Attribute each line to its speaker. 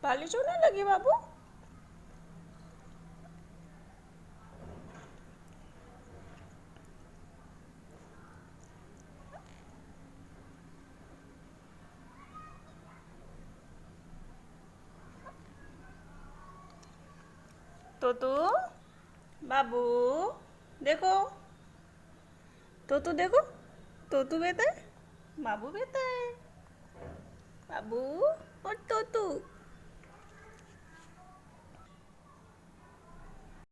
Speaker 1: काली चोने लगी बाबू। तोतू बाबू देखो, तोतू देखो, तोतू बेटा है, बाबू बेटा है, बाबू।